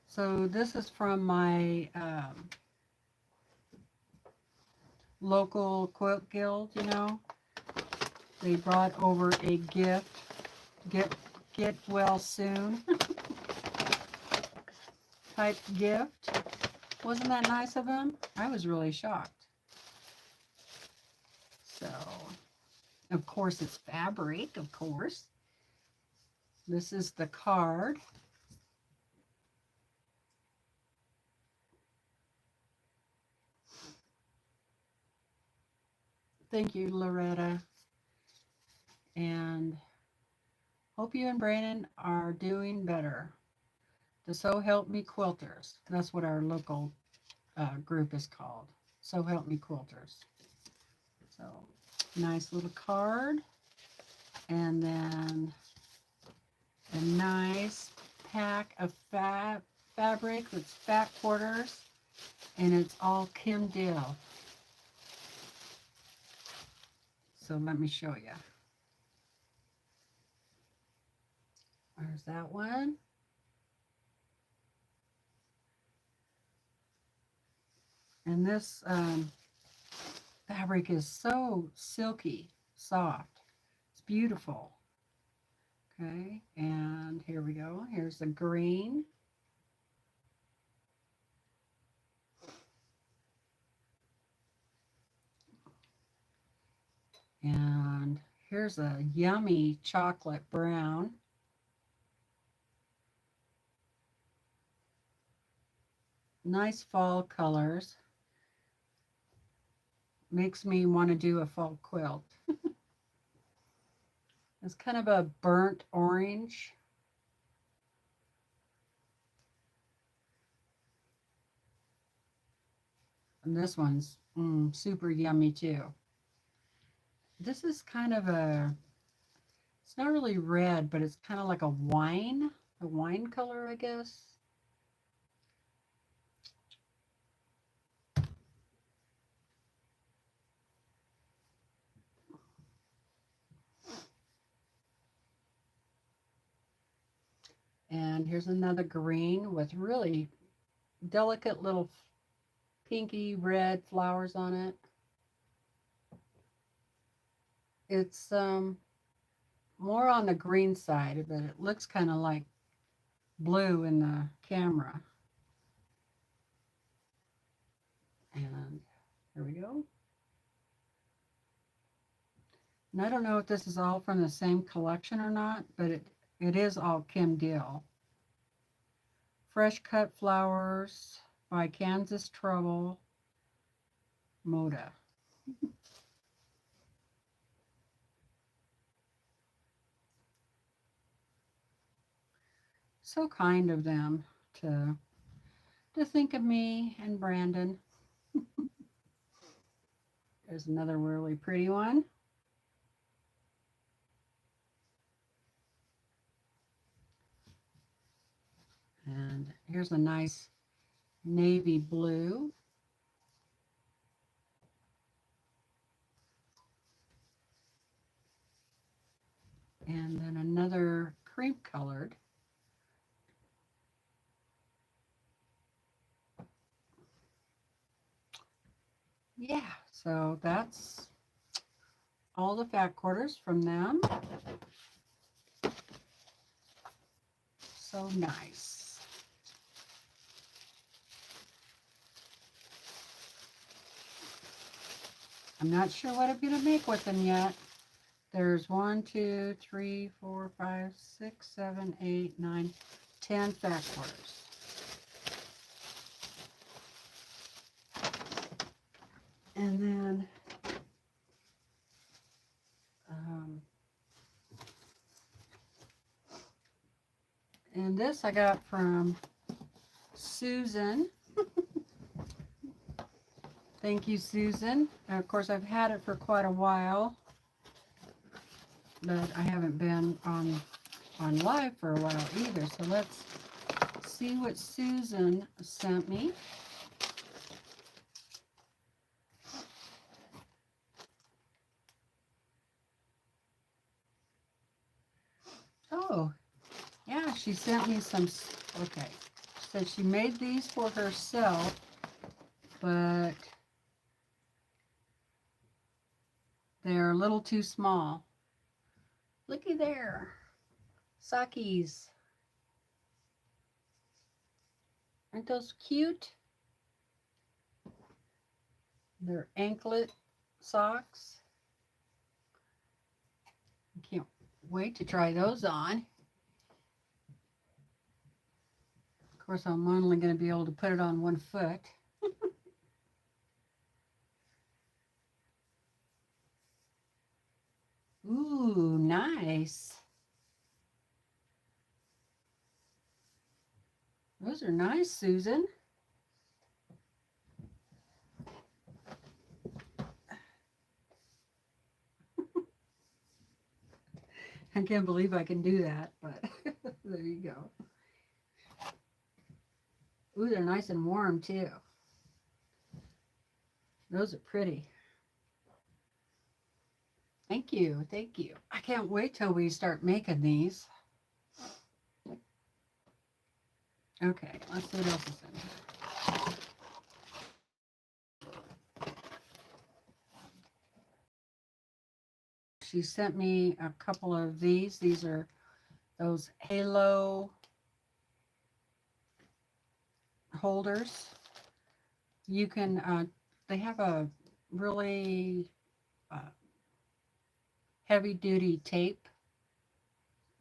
So this is from my local quilt guild, you know. They brought over a gift. Get well soon type gift. Wasn't that nice of him? I was really shocked. So, of course, it's fabric, of course. This is the card. Thank you, Loretta. And hope you and Brandon are doing better. The So Help Me Quilters. That's what our local group is called. So Help Me Quilters. So, nice little card. And then a nice pack of fabric with fat quarters. And it's all Kim Deal. So let me show you. There's that one. And this fabric is so silky, soft. It's beautiful. Okay, and here we go. Here's the green. And here's a yummy chocolate brown. Nice fall colors. Makes me want to do a fall quilt. It's kind of a burnt orange. And this one's super yummy too. This is kind of it's not really red, but it's kind of like a wine color, I guess. And here's another green with really delicate little pinky red flowers on it. It's more on the green side, but it looks kind of like blue in the camera. And here we go. And I don't know if this is all from the same collection or not, but it is all Kim Deal. Fresh Cut Flowers by Kansas Trouble Moda. So kind of them to think of me and Brandon. There's another really pretty one. And here's a nice navy blue. And then another cream colored. Yeah, so that's all the fat quarters from them. So nice. I'm not sure what I'm going to make with them yet. There's 1, 2, 3, 4, 5, 6, 7, 8, 9, 10 fat quarters. And then and this I got from Susan. Thank you, Susan. And of course, I've had it for quite a while, but I haven't been on live for a while either. So let's see what Susan sent me. Oh, yeah, she sent me some, okay. She said she made these for herself, but they're a little too small. Looky there. Sakis. Aren't those cute? They're anklet socks. I can't wait to try those on. Of course, I'm only going to be able to put it on one foot. Ooh, nice. Those are nice, Susan. I can't believe I can do that, but there you go. Ooh, they're nice and warm too. Those are pretty. Thank you, thank you. I can't wait till we start making these. Okay, let's see what else is in here. She sent me a couple of these. These are those halo holders. You can, they have a really heavy duty tape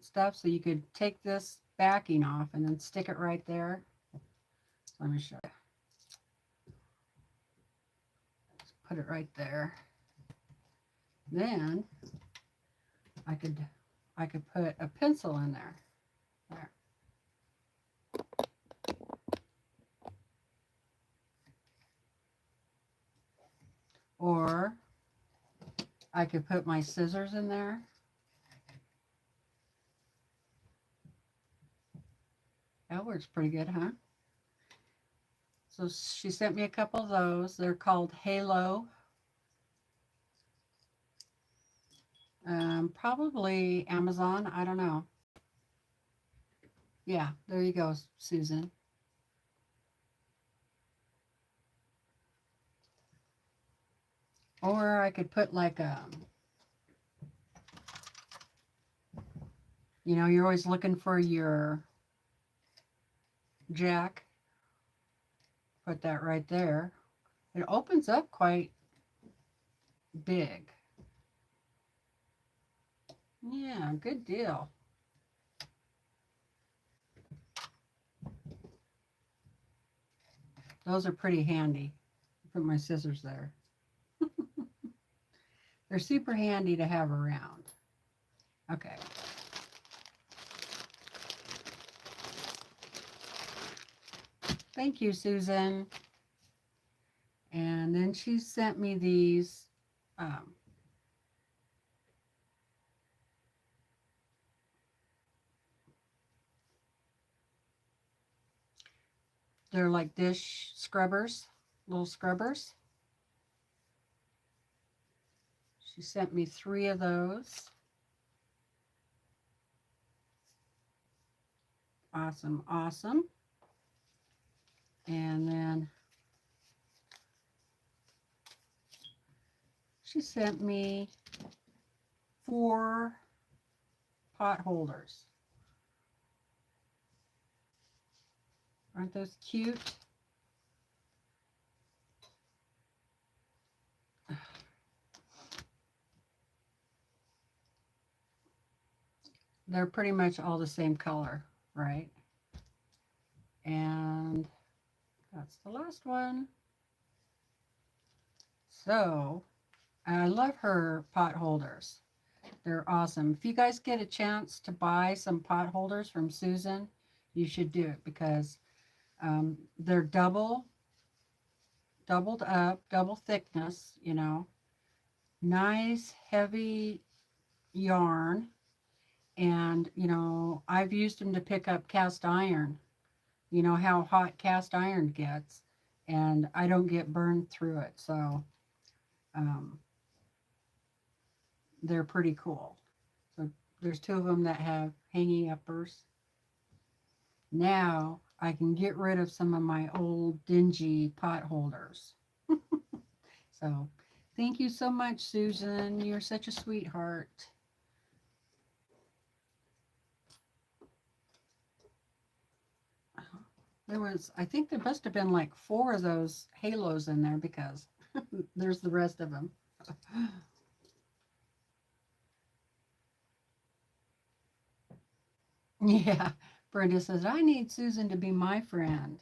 stuff, so you could take this backing off and then stick it right there. Let me show you. Just put it right there. Then I could put a pencil in there. There. Or I could put my scissors in there. That works pretty good, huh? So she sent me a couple of those. They're called Halo. Probably Amazon. I don't know. Yeah, there you go, Susan. Or I could put like a, you know, you're always looking for your jack. Put that right there. It opens up quite big. Yeah, good deal. Those are pretty handy. Put my scissors there. They're super handy to have around. Okay. Thank you, Susan. And then she sent me these they're like dish scrubbers, little scrubbers. She sent me 3 of those. Awesome, awesome. And then she sent me 4 pot holders. Aren't those cute? They're pretty much all the same color, right? And that's the last one. So I love her pot holders. They're awesome. If you guys get a chance to buy some pot holders from Susan, you should do it because they're doubled up, double thickness, you know, nice heavy yarn. And, you know, I've used them to pick up cast iron. You know how hot cast iron gets, and I don't get burned through it. So they're pretty cool. So there's 2 of them that have hanging uppers. Now I can get rid of some of my old dingy pot holders. So thank you so much, Susan. You're such a sweetheart. There was, I think there must have been like 4 of those halos in there because There's the rest of them. Yeah, Brenda says, I need Susan to be my friend.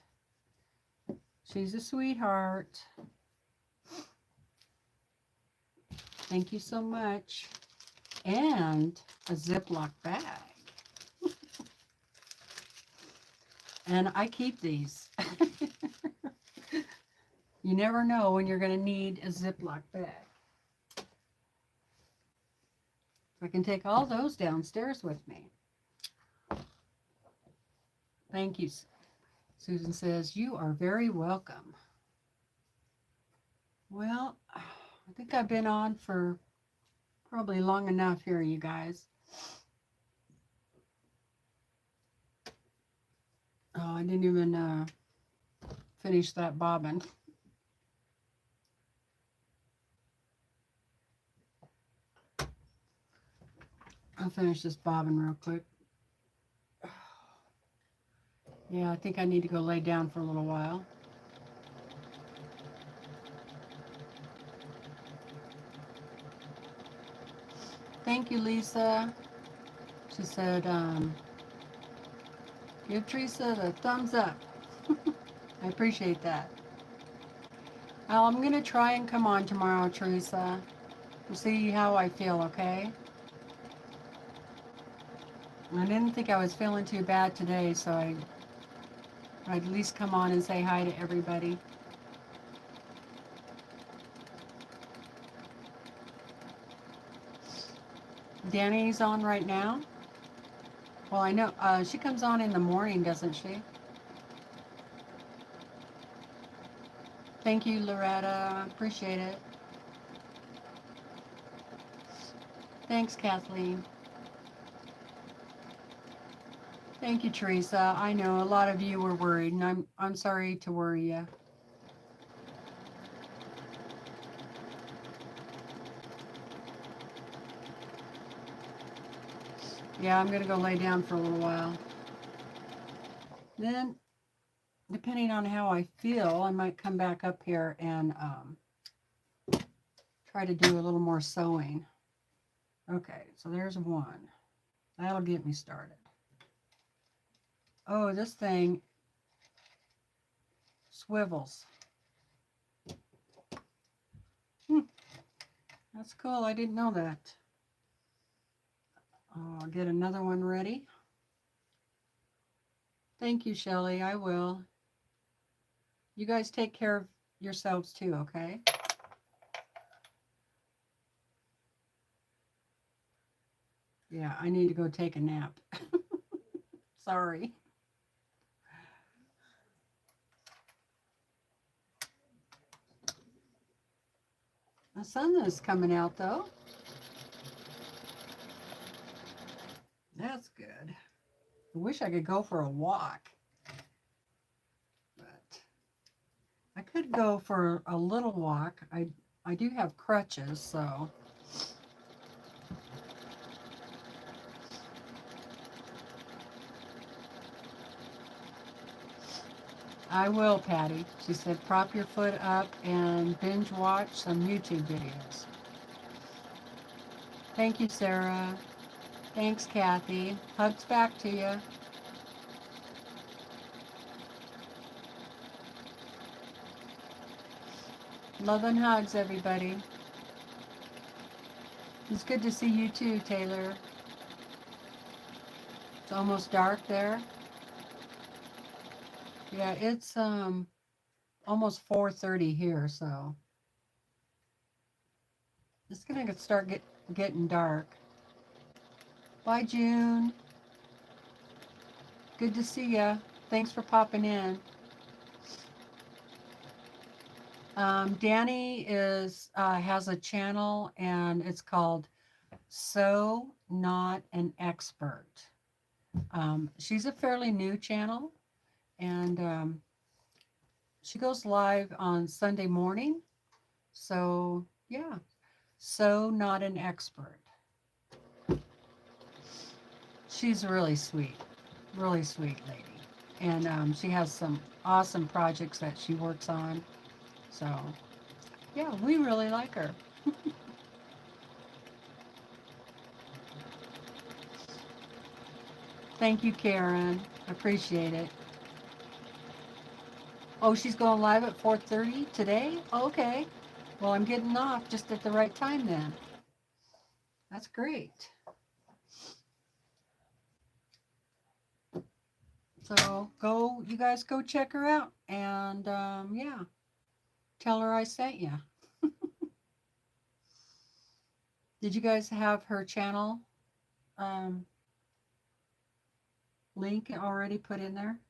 She's a sweetheart. Thank you so much. And a Ziploc bag. And I keep these. You never know when you're going to need a Ziploc bag. I can take all those downstairs with me. Thank you. Susan says, you are very welcome. Well, I think I've been on for probably long enough here, you guys. Oh, I didn't even finish that bobbin. I'll finish this bobbin real quick. Yeah, I think I need to go lay down for a little while. Thank you, Lisa. She said, give Teresa the thumbs up. I appreciate that. I'm going to try and come on tomorrow, Teresa. We'll see how I feel, okay? I didn't think I was feeling too bad today, so I'd at least come on and say hi to everybody. Danny's on right now. Well, I know she comes on in the morning, doesn't she? Thank you, Loretta. Appreciate it. Thanks, Kathleen. Thank you, Teresa. I know a lot of you were worried, and I'm sorry to worry you. Yeah, I'm going to go lay down for a little while. Then, depending on how I feel, I might come back up here and try to do a little more sewing. Okay, so there's one. That'll get me started. Oh, this thing swivels. That's cool. I didn't know that. I'll get another one ready. Thank you, Shelley. I will. You guys take care of yourselves too, okay? Yeah, I need to go take a nap. Sorry. The sun is coming out though. That's good. I wish I could go for a walk. But I could go for a little walk. I do have crutches, so. I will, Patty. She said, prop your foot up and binge watch some YouTube videos. Thank you, Sarah. Thanks, Kathy. Hugs back to you. Love and hugs, everybody. It's good to see you too, Taylor. It's almost dark there. Yeah, it's almost 4:30 here, so it's gonna start getting dark. Bye, June. Good to see ya. Thanks for popping in. Danny has a channel, and it's called Sew Not an Expert. She's a fairly new channel, and she goes live on Sunday morning. So yeah, Sew Not an Expert. She's really sweet lady, and she has some awesome projects that she works on. So Yeah, we really like her. Thank you, Karen. Appreciate it. Oh, she's going live at 4:30 today? Okay. Well, I'm getting off just at the right time then. That's great. So go, you guys go check her out. And yeah, tell her I sent you. Did you guys have her channel um, link already put in there?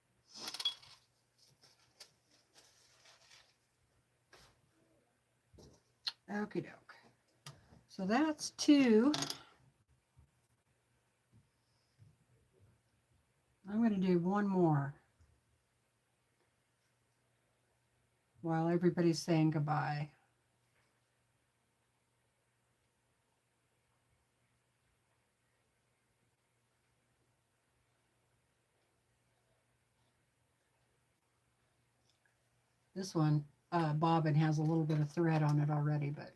Okie doke. So that's 2. I'm going to do 1 more while everybody's saying goodbye. This one, bobbin has a little bit of thread on it already, but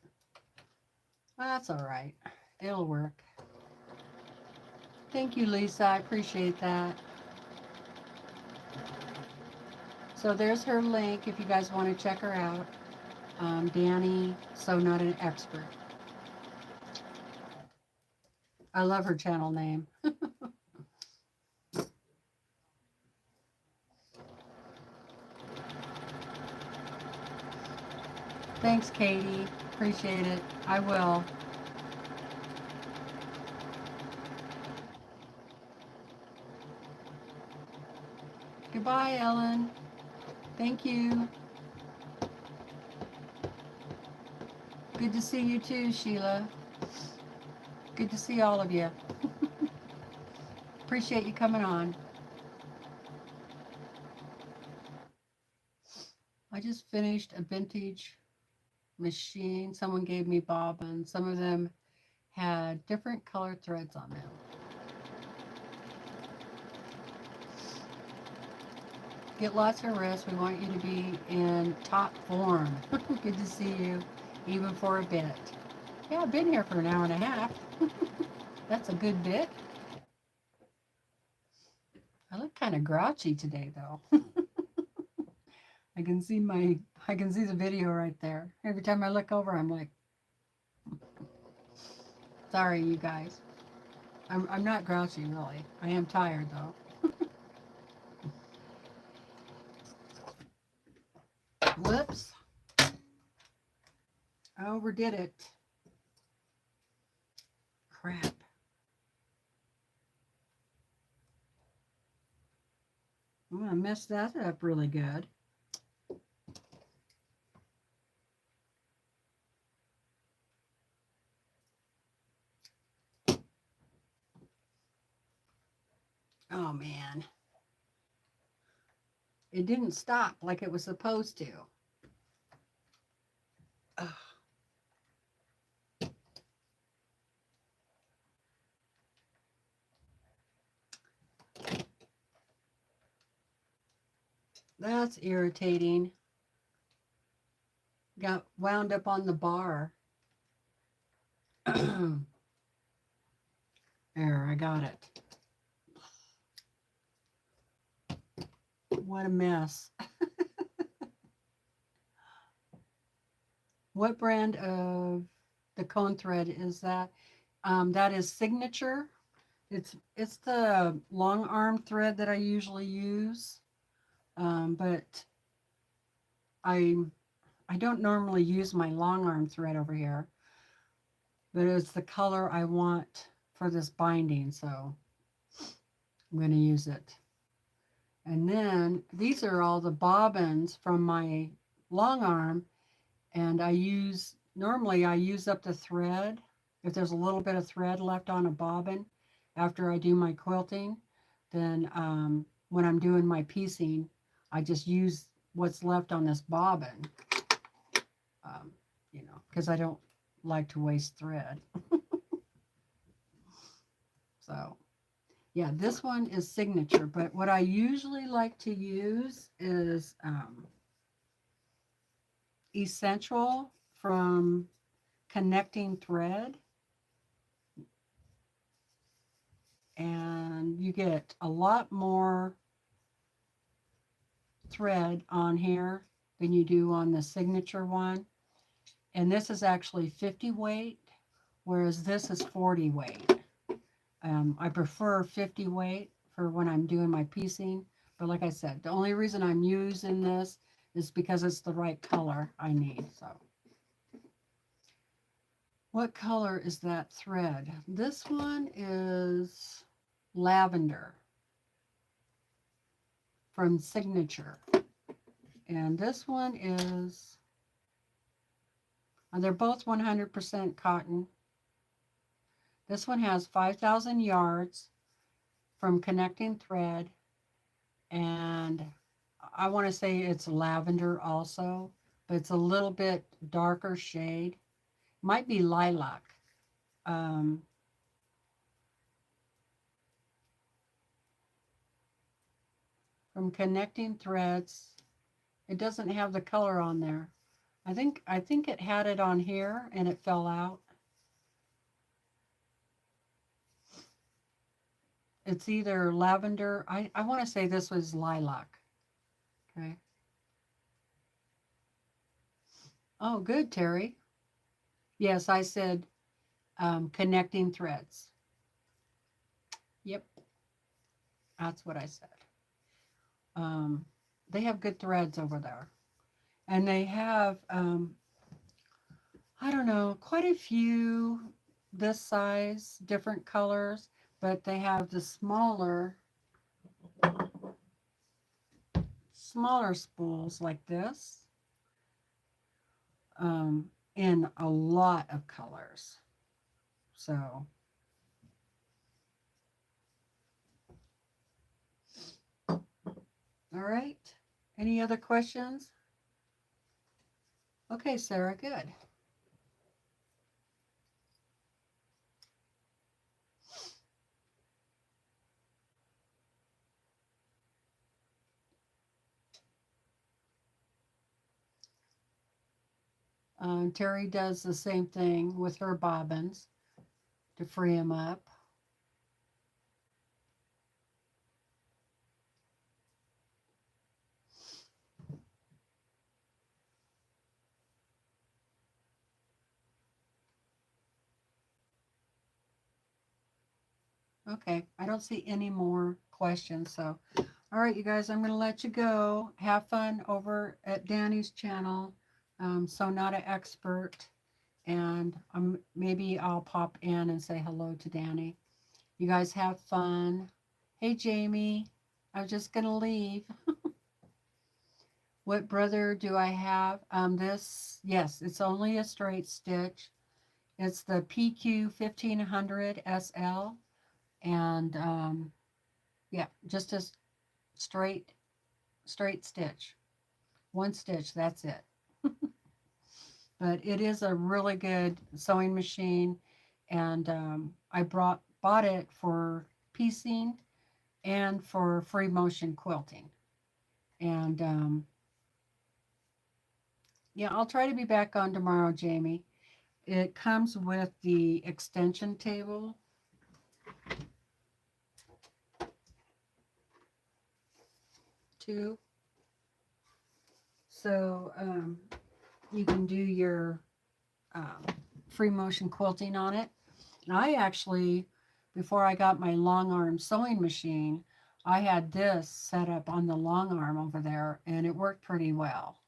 that's all right. It'll work. Thank you, Lisa. I appreciate that. So there's her link if you guys want to check her out. Danny, so not an expert. I love her channel name. Thanks, Katie. Appreciate it. I will. Goodbye, Ellen. Thank you. Good to see you too, Sheila. Good to see all of you. Appreciate you coming on. I just finished a vintage machine. Someone gave me bobbins. Some of them had different colored threads on them. Get lots of rest. We want you to be in top form. Good to see you, even for a bit. Yeah, I've been here for an hour and a half. That's a good bit. I look kind of grouchy today, though. I can see the video right there. Every time I look over, I'm like, sorry, you guys. I'm not grouchy, really. I am tired, though. Whoops. I overdid it. Crap. I'm going to mess that up really good. Oh, man. It didn't stop like it was supposed to. Ugh. That's irritating. Got wound up on the bar. There, I got it. What a mess. What brand of the cone thread is that? That is Signature. It's the long arm thread that I usually use, but I don't normally use my long arm thread over here, but it's the color I want for this binding, so I'm going to use it. And then these are all the bobbins from my long arm, and normally I use up the thread. If there's a little bit of thread left on a bobbin after I do my quilting, then when I'm doing my piecing, I just use what's left on this bobbin, because I don't like to waste thread. So yeah, this one is Signature, but what I usually like to use is Essential from Connecting Thread, and you get a lot more thread on here than you do on the signature one. And this is actually 50 weight, whereas this is 40 weight. I prefer 50 weight for when I'm doing my piecing. But like I said, the only reason I'm using this is because it's the right color I need. So what color is that thread? This one is lavender from Signature. And this one is, they're both 100% cotton. This one has 5,000 yards from Connecting Thread, and I want to say it's lavender also, but it's a little bit darker shade. Might be lilac. From Connecting Threads, it doesn't have the color on there. I think it had it on here and it fell out. It's either lavender. I want to say this was lilac. Okay. Oh, good, Terry. Yes, I said Connecting Threads. Yep, that's what I said. They have good threads over there. And they have, I don't know, quite a few this size, different colors, but they have the smaller spools like this, in a lot of colors. So all right, any other questions? Okay, Sarah, good. Terry does the same thing with her bobbins to free them up. Okay, I don't see any more questions. So, all right, you guys, I'm going to let you go. Have fun over at Danny's channel, So Not an Expert. And maybe I'll pop in and say hello to Danny. You guys have fun. Hey, Jamie, I was just going to leave. What brother do I have? Yes, it's only a straight stitch. It's the PQ 1500 SL. And yeah, just a straight stitch. One stitch, that's it. But it is a really good sewing machine, and I bought it for piecing and for free motion quilting. And yeah, I'll try to be back on tomorrow, Jamie. It comes with the extension table. Too. So you can do your free motion quilting on it. And I actually, before I got my long arm sewing machine, I had this set up on the long arm over there, and it worked pretty well.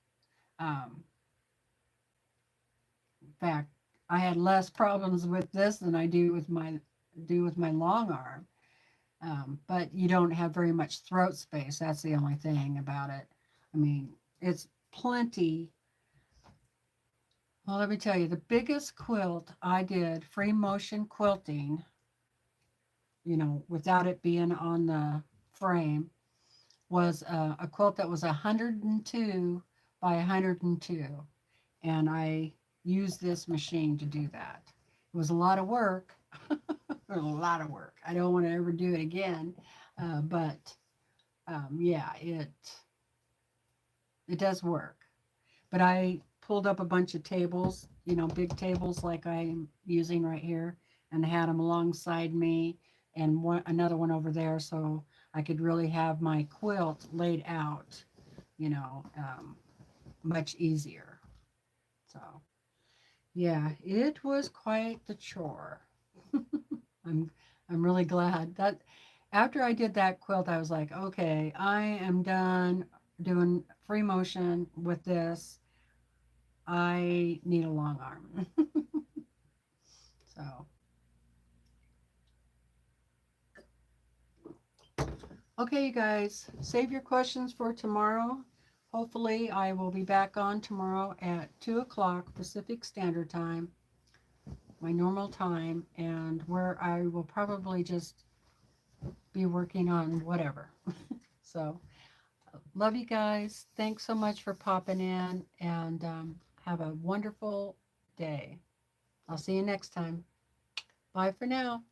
In fact, I had less problems with this than I do with my long arm. But you don't have very much throat space. That's the only thing about it. I mean, it's plenty. Well, let me tell you, the biggest quilt I did, free motion quilting, without it being on the frame, was a quilt that was 102 by 102. And I used this machine to do that. It was a lot of work. A lot of work. I don't want to ever do it again. But yeah, it does work. But I pulled up a bunch of tables, you know, big tables like I'm using right here, and I had them alongside me and another one over there, so I could really have my quilt laid out, you know, much easier. So yeah, it was quite the chore. I'm I'm really glad that after I did that quilt, I was like, okay, I am done doing free motion with this. I need a long arm. So, okay, you guys, save your questions for tomorrow. Hopefully, I will be back on tomorrow at 2 o'clock Pacific Standard Time, my normal time, and where I will probably just be working on whatever. So, love you guys. Thanks so much for popping in, and have a wonderful day. I'll see you next time. Bye for now.